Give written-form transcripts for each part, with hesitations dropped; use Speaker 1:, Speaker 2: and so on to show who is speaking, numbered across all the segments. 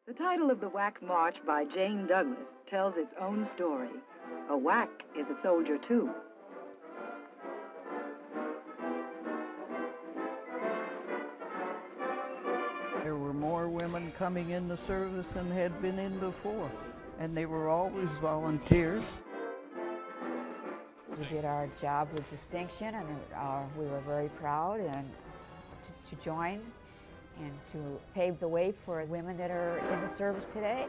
Speaker 1: The title of the WAC March by Jane Douglas tells its own story. A WAC is a soldier, too.
Speaker 2: There were more women coming in the service than had been in before, and they were always volunteers.
Speaker 3: We did our job with distinction, and we were very proud to join and to pave the way for women that are in the service today.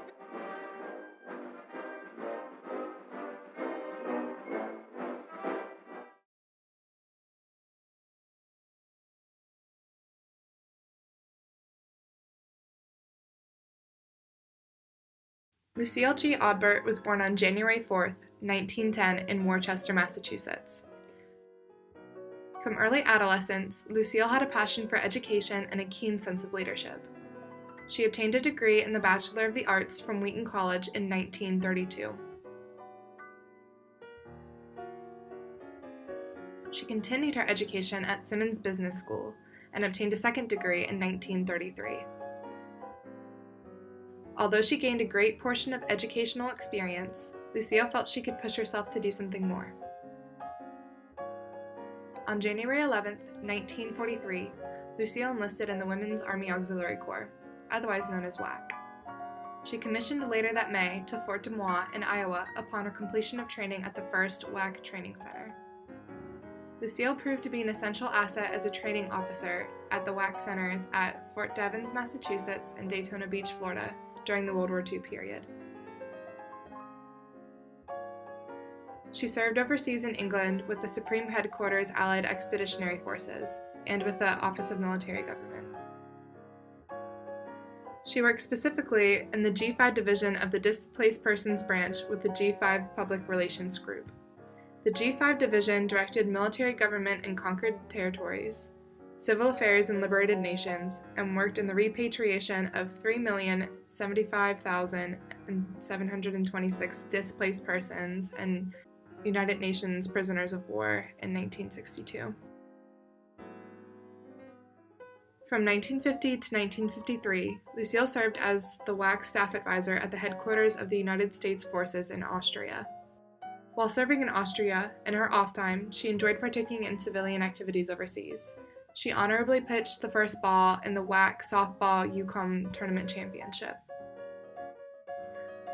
Speaker 4: Lucile G. Odbert was born on January 4, 1910 in Worcester, Massachusetts. From early adolescence, Lucile had a passion for education and a keen sense of leadership. She obtained a degree in the Bachelor of the Arts from Wheaton College in 1932. She continued her education at Simmons Business School and obtained a second degree in 1933. Although she gained a great portion of educational experience, Lucile felt she could push herself to do something more. On January 11, 1943, Lucile enlisted in the Women's Army Auxiliary Corps, otherwise known as WAC. She commissioned later that May to Fort Des Moines in Iowa upon her completion of training at the 1st WAC Training Center. Lucile proved to be an essential asset as a training officer at the WAC centers at Fort Devens, Massachusetts, and Daytona Beach, Florida, during the World War II period. She served overseas in England with the Supreme Headquarters Allied Expeditionary Forces and with the Office of Military Government. She worked specifically in the G5 division of the Displaced Persons Branch with the G5 Public Relations Group. The G5 division directed military government in conquered territories, civil affairs in liberated nations, and worked in the repatriation of 3,075,726 displaced persons and United Nations prisoners of war in 1962. From 1950 to 1953, Lucile served as the WAC staff advisor at the headquarters of the United States Forces in Austria. While serving in Austria, in her off time, she enjoyed partaking in civilian activities overseas. She honorably pitched the first ball in the WAC Softball Yukon Tournament Championship.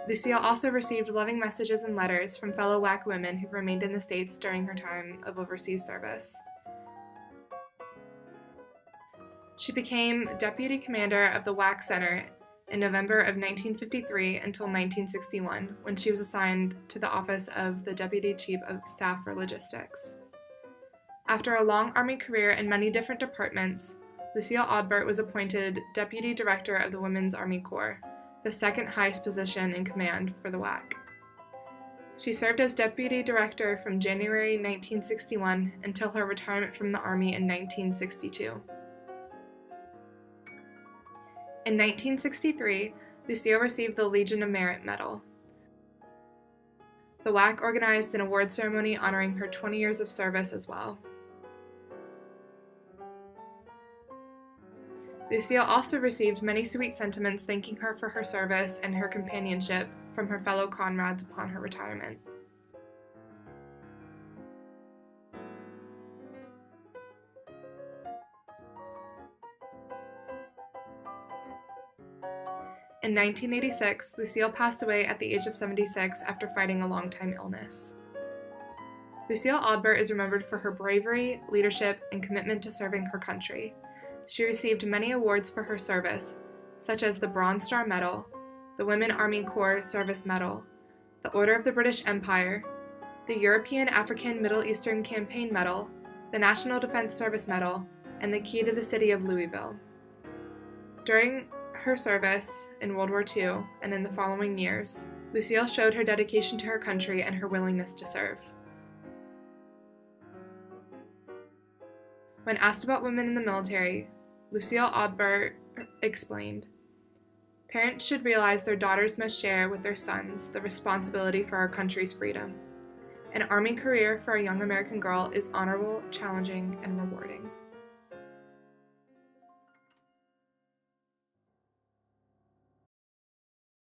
Speaker 4: Lucile also received loving messages and letters from fellow WAC women who remained in the States during her time of overseas service. She became deputy commander of the WAC Center in November of 1953 until 1961, when she was assigned to the office of the Deputy Chief of Staff for Logistics. After a long Army career in many different departments, Lucile Odbert was appointed Deputy Director of the Women's Army Corps, the second highest position in command for the WAC. She served as Deputy Director from January 1961 until her retirement from the Army in 1962. In 1963, Lucile received the Legion of Merit Medal. The WAC organized an award ceremony honoring her 20 years of service as well. Lucile also received many sweet sentiments thanking her for her service and her companionship from her fellow comrades upon her retirement. In 1986, Lucile passed away at the age of 76 after fighting a long-time illness. Lucile Odbert is remembered for her bravery, leadership, and commitment to serving her country. She received many awards for her service, such as the Bronze Star Medal, the Women Army Corps Service Medal, the Order of the British Empire, the European African Middle Eastern Campaign Medal, the National Defense Service Medal, and the Key to the City of Louisville. During her service in World War II and in the following years, Lucile showed her dedication to her country and her willingness to serve. When asked about women in the military, Lucile Odbert explained, "Parents should realize their daughters must share with their sons the responsibility for our country's freedom. An Army career for a young American girl is honorable, challenging, and rewarding."